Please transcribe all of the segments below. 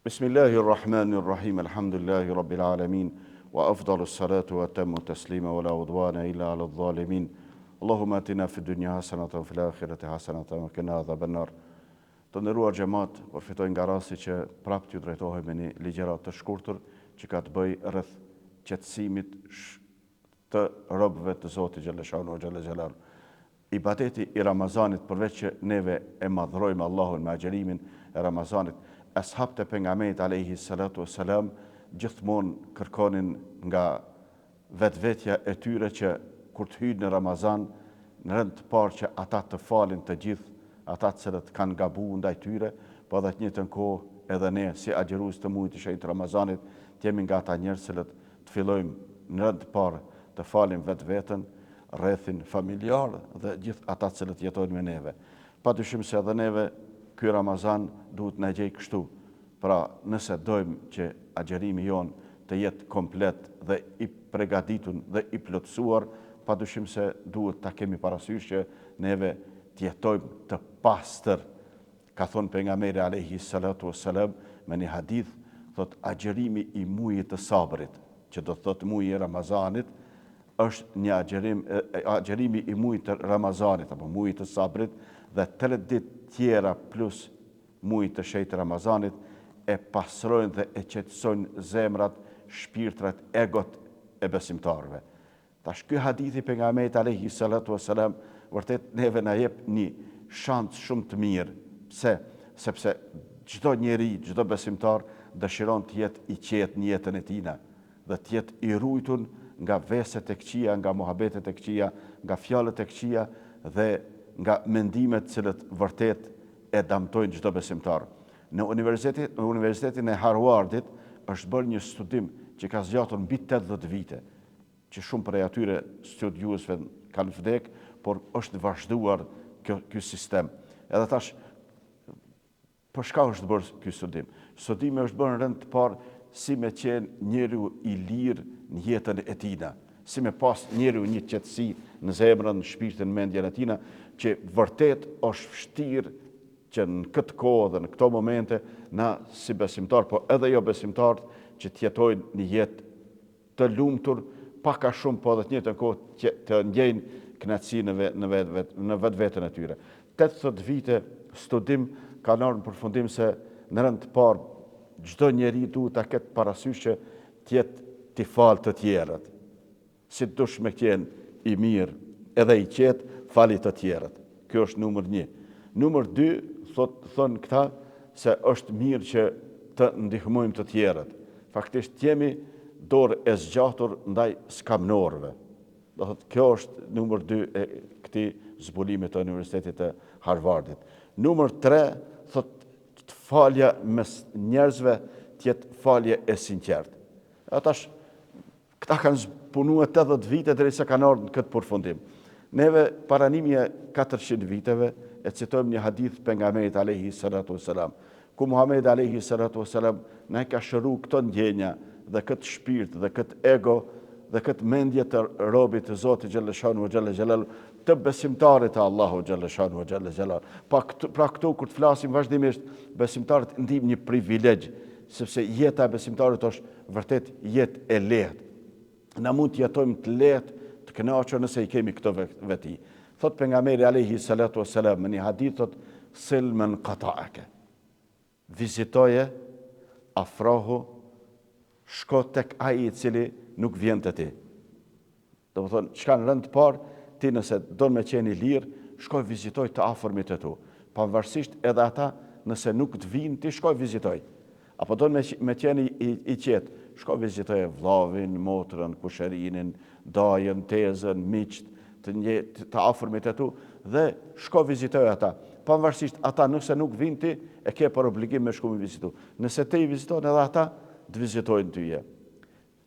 Bismillahirrahmanirrahim, alhamdulillahi rabbil alamin, wa afdalu salatu wa atammu taslima wa la udwana illa ala dhalimin. Allahumma atina fi dunya hasanatan wa fil akhirati hasanatan wa qina adhaban nar. Të nderuar xhamat, përfitoj nga rasti që prapë t'ju drejtohem me një ligjërat të shkurtër që ka të bëjë rreth qetësimit të robëve të Zotit xhaleshanu xhalla xhelal. Ibadeti i Ramazanit, përveç që neve e madhrojmë Allahun me agjerimin e Ramazanit, ashabët e pejgamberit alayhi salatu wassalam gjithmonë kërkonin nga vetvetja e tyre që kur të hyjnë në Ramazan, në rënd të parë që ata të falin të gjithë ata të cilët kanë gabuar ndaj tyre, po edhe të njëjtën kohë edhe ne si agjerues të muajit të shenjtë Ramazanit, të jemi nga ata njerëz që të fillojmë në rënd të parë të falim vetveten, rrethin familjar dhe gjithë ata të cilët jetojnë me neve. Padyshim se edhe neve ky Ramazan duhet na gjej kështu. Pra, nëse dojmë që agjerimi jon të jetë komplet dhe i përgatitur dhe i plotësuar, padyshim se duhet ta kemi parasysh që neve të jetojmë të pastër. Ka thonë pejgamberi alayhi salatu wassalam me një hadith, thot agjerimi i muajit të sabrit, që do të thotë muaji i Ramazanit, është një agjerimi i muajit të Ramazanit apo muajit të sabrit dhe 3 ditë tjera plus muajit të shenjtë Ramazanit e pastrojnë dhe e qetësojnë zemrat, shpirtrat, egot e besimtarëve. Tash ky hadithi pejgamberit alayhi salatu wassalam vërtet neve na jep një shans shumë të mirë. Pse? Sepse çdo njeri, çdo besimtar dëshiron të jetë i qetë në jetën e tij dhe të jetë i ruajtur nga veset e këqija, nga mohabetet e këqija, nga fjalët e këqija dhe nga mendimet të cilët vërtet e damtojnë çdo besimtar. Në Universitetin e Harvardit është bërë një studim që ka zgjatur mbi 80 vite, që shumë prej atyre studiuesve kanë vdek, por është vazhduar ky sistem. Edhe tash, për çka është bërë ky studim? Studimi është bërë në rënd të parë si me qenë njeriu i lirë në jetën e tina, si me pas njeriu një qetësi në zemrën, në shpirtin, në mendjen e tina, që vërtet është vështirë që në këtë kohë dhe në këto momente na si besimtar, po edhe jo besimtar, që të jetojnë një jetë të lumtur, pak a shumë, po edhe të njëjtën kohë të ndjejnë kënaqësi në vetveten e tyre. 80 vite studim kanë ardhur në përfundim se në rënd të parë çdo njeri duhet ta ketë parasysh që të jetë të falë të tjerët. Si dush me qenë i mirë edhe i qetë, fali të tjerët. Kjo është numër 1. Numër 2, thonë këta se është mirë që të ndihmojmë të tjerët. Faktisht jemi dorë e zgjatur ndaj skamnorëve. Do thotë kjo është numër 2 e këtij zbulimi të Universitetit të Harvardit. Numër 3, thotë falja mes njerëzve të jetë falje e sinqertë. Atash këta kanë punuar 80 vite derisa kanë ardhur në këtë përfundim. Neve para 1400 viteve e citojmë një hadith pejgamberit alayhi salatu wassalam, ku Muhamedi alayhi salatu wassalam na ka shëruar këto ndjenja dhe këtë shpirt dhe këtë ego dhe këtë mendje të robit të Zotit xhaleshanu xhalla xhelal, të besimtarit të Allahu xhaleshanu xhalla xhelal. Pra këtu kur të flasim vazhdimisht, besimtarët ndijmë një privilegj, sepse jeta e besimtarit është vërtet jetë e lehtë. Na mund të jetojmë të lehtë, të kënaqur nëse i kemi këto veti. Thot pejgamberi alayhi salatu wassalam në një hadith, thot sil man qata'aka. Vizitoje, afrohu, shko tek ai i cili nuk vjen te ti. Do të thonë, çka në rënd të parë, ti nëse do me qenë i lirë, shkoj vizitoj të afërmit e tu. Pavarësisht edhe ata nëse nuk të vinë, ti shkoj vizitoj. Apo do me qenë i qetë, shkoj vizitoj vllavin, motrën, kushërinin, dajën, tezën, miqt, të afërmit e tu, dhe shko vizitoj ata. Pavarësisht ata nëse nuk vinë ti, e ke për obligim me shku me vizitu. Nëse te i vizitojnë edhe ata, të vizitojnë tyje.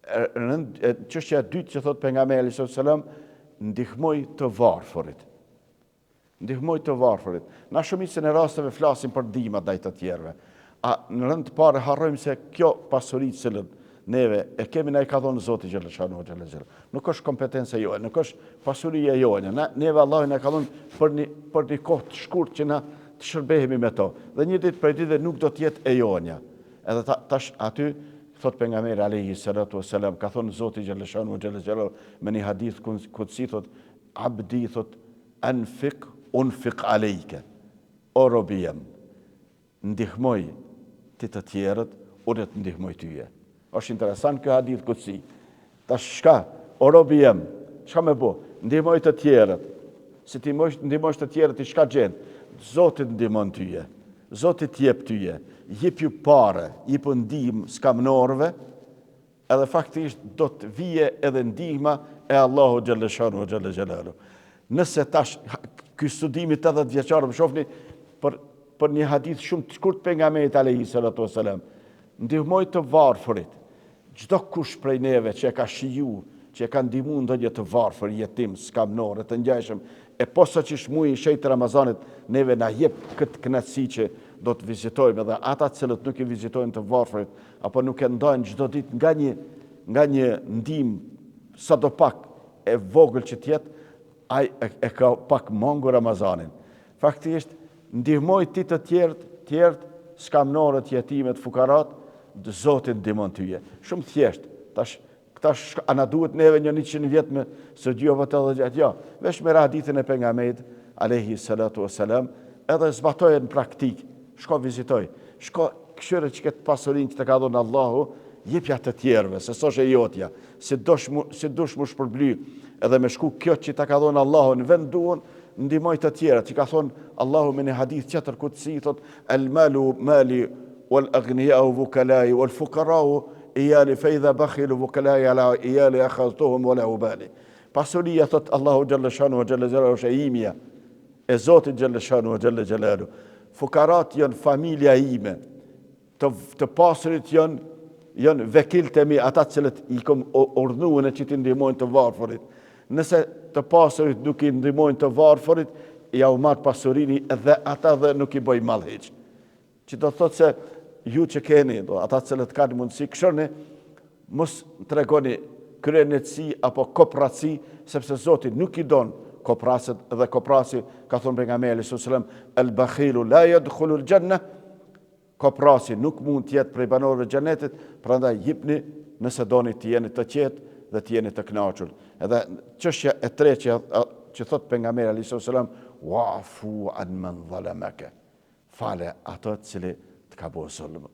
Çështja e dytë që thot pejgamberi sallallahu alajhi wasallam, ndihmoj të varfërit. Ndihmoj të varfërit. Na shumicën e rasteve flasim për ndihmë ndaj të tjerëve. A në rënd të parë harrojmë se kjo pasuri që neve e kemi na i ka dhënë Zoti xhaleshanu xhalla xhalla. Nuk është kompetencë jote, nuk është pasuria jote. Neve Allahu na ka dhënë për një kohë të shkurtë që na të shërbehemi me to. Dhe një ditë prej ditëve nuk do të jetë e jonja. Edhe tash aty thot pejgamberi alayhi salatu wassalam, ka thonë Zoti xhaleshanu xhaleshanu me një hadith kutsi, thot abdi, thot anfiq unfiq alejke, o robi jem, ndihmoj ti të tjerët, unë të ndihmoj tyje. Është interesant ky hadith kutsi. Tash shka, o robi jem, shka me bo? Ndihmoj të tjerët. Si ti ndihmojsh të tjerët, i shka gjenë? Zoti ndihmon tyje. Zoti t'jep tyje. Jep ju pare, jep ndihmë skamnorëve, edhe faktisht do të vije edhe ndihma e Allahu xhaleshanu xhaleshanu. Nëse tash ky studimi 80 vjeçar më shohni për një hadith shumë të shkurt pejgamberit alayhi salatu wasalam, ndihmoj të varfërit. Çdo kush prej neve që e ka shiju, që e ka ndihmu ndonjë të varfër, jetim, skamnor, të ngjajshëm, e posaçish muaji i shejtë Ramazanit, neve na jep këtë kënaqësi që do të vizitojmë edhe ata cilët nuk i vizitojnë të varfërit, apo nuk e ndajnë çdo ditë nga një ndihmë sadopak e vogël që tjetë, ai e ka pak mungur Ramazanin. Faktisht ndihmoj ti të tjerët, skamnorët, jetimet, fukarat, Zoti ndihmon tyje. Shumë thjesht. Tash ana duhet neve një 100 vjet me së gjova të edhe gjatë. Ja, vesh me hadithin e pejgamberit alayhi salatu wassalam, edhe zbatoje në praktik. Shko vizitoj. Shko këshire që këtë pasurin që të ka dhënë Allahu, jepja të tjerëve, se s'është e jotja. Si dush mu shpërbly, edhe me shku kjo që të ka dhënë Allahu në vend duon, ndihmoj të tjera, që ka thonë Allahu me një hadith tjetër kutsi, thot el malu mali wal aghniyau vukalai wal fuqarau iyali fa idha bakhilu vukalai ala iyali akhadhtuhum wala ubali. Pasuria, thot Allahu xhalla shanu wa xhalla jalalu, është e imja, e Zotit xhalla shanu wa xhalla jalalu. Fukarat janë familja ime, të pasurit janë vekilt e mi, ata cilët i kom urdhnuar që ti ndihmojnë të varfërit. Nëse të pasurit nuk i ndihmojnë të varfërit, ja u marr pasurini edhe ata dhe nuk i bëj mall hiç. Që do thotë se ju që keni, ata cilët kanë mundësi, këshirni, mos tregoni kryenetësi apo kopratësi, sepse Zoti nuk i don kopraset, dhe koprasi, ka thonë pejgamberi sallallahu alajhi wasallam, el bakhilu la yadkhulu al janna, koprasi nuk mund të jetë prej banorëve të xhenetit, prandaj jepni nëse doni të jeni të qetë dhe të jeni të kënaqur. Edhe çështja e tretë që thot pejgamberi sallallahu alajhi wasallam, wa'fu an man zalamaka. Fale ato të cilët të ka bërë zullum.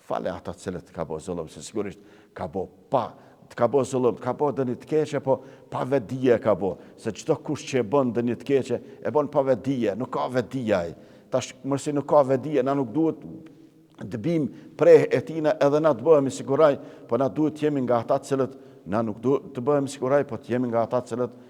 Fale ato të cilët të ka bërë zullum, se sigurisht ka bërë zullum, ka bërë dëni të keqe, po pa vetdije ka bërë. Se çdo kush që e bën dëni të keqe, e bën pa vetdije, nuk ka vetdije ai. Tash mësi nuk ka vetdije, na nuk duhet të bim prej e tina edhe na të bëhemi siguraj, po na duhet të jemi nga ata të cilët na nuk duhet të bëhemi siguraj, po të jemi nga ata të cilët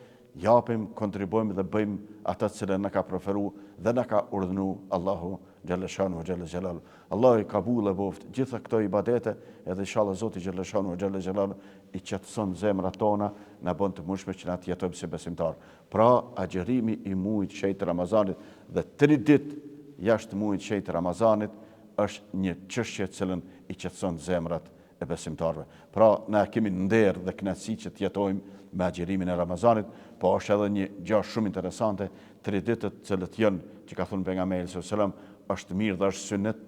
japim, kontribuojmë dhe bëjmë ata të cilët na ka preferu dhe na ka urdhënu Allahu xhaleshanu xhaleshanu. Allah i kabul e boft gjitha këto ibadete, edhe inshallah Zoti xhaleshanu xhaleshanu i qetëson zemrat tona, na bën të mundshme që na të jetojmë si besimtar. Pra, agjerimi i muajit shejt Ramazanit dhe 3 ditë jashtë muajit shejt Ramazanit është një çështje e cilën i qetëson zemrat e besimtarëve. Pra, na kemi nder dhe kënaqësi që të jetojmë me agjerimin e Ramazanit, po është edhe një gjë shumë interesante, 3 ditët cilët janë, që ka thënë pejgamberi sallallahu alajhi wasallam, është mirë dhe është sunet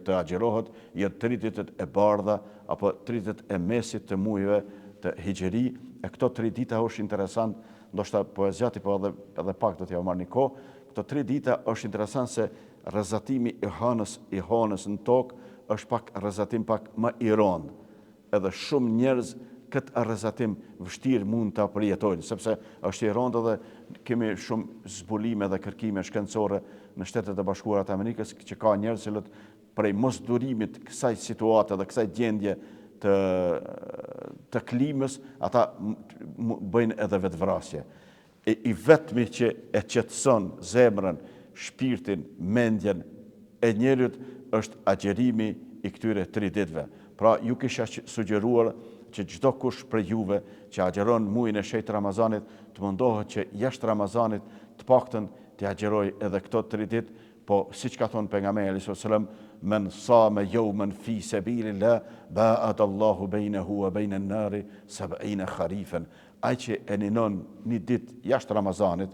të agjerohet, janë 3 ditët e bardha apo 3 ditët e mesit të muajve të hijri. E këto 3 dita është interesant, ndoshta poezjati po edhe pak do t'ja marr një kohë. Këto 3 dita është interesant se rrezatimi i hënës në tokë është pak rrezatim pak më i rëndë. Edhe shumë njerëz këtë rrezatim vështirë mund ta përjetojnë, sepse është i rëndë dhe kemi shumë zbulime dhe kërkime shkencore në Shtetet e Bashkuara të Amerikës, që ka njerëz që prej mosdurimit kësaj situate dhe kësaj gjendje të klimës, ata bëjnë edhe vetvrasje. I vetmi që e qetëson zemrën, shpirtin, mendjen e njerit është agjerimi i këtyre 3 ditëve. Pra, ju kisha sugjeruar që çdo kush prej juve që agjeron muajin e shejtë Ramazanit të mundohet që jashtë Ramazanit të paktën të agjeroj edhe këto 3 ditë, po siç ka thonë pejgamberi sallallahu alajhi wasallam, men sama yawman fi sabilillah ba'ada Allahu bainahu wa baina an-nari 70 kharifan. Ai që e ninon një ditë jashtë Ramazanit,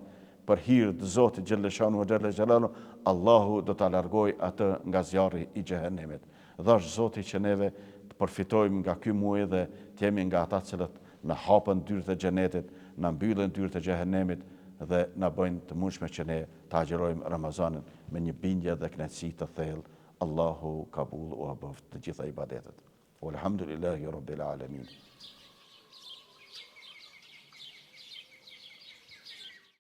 për hir të Zotit xhalleshanu xhalla xhelalu, Allahu do ta largoj atë nga zjarri i xhehenemit. Dhash Zoti që neve të përfitojmë nga ky muaj dhe të jemi nga ata cilët na hapën dyert e xhenetit, na mbyllën dyert e xhehenemit dhe na bëjnë të mundshme që ne të agjerojmë Ramazanin me një bindje dhe kënaqësi të thellë. Allahu kabul u aboft të gjitha ibadetet. Walhamdulillahi rabbil alamin.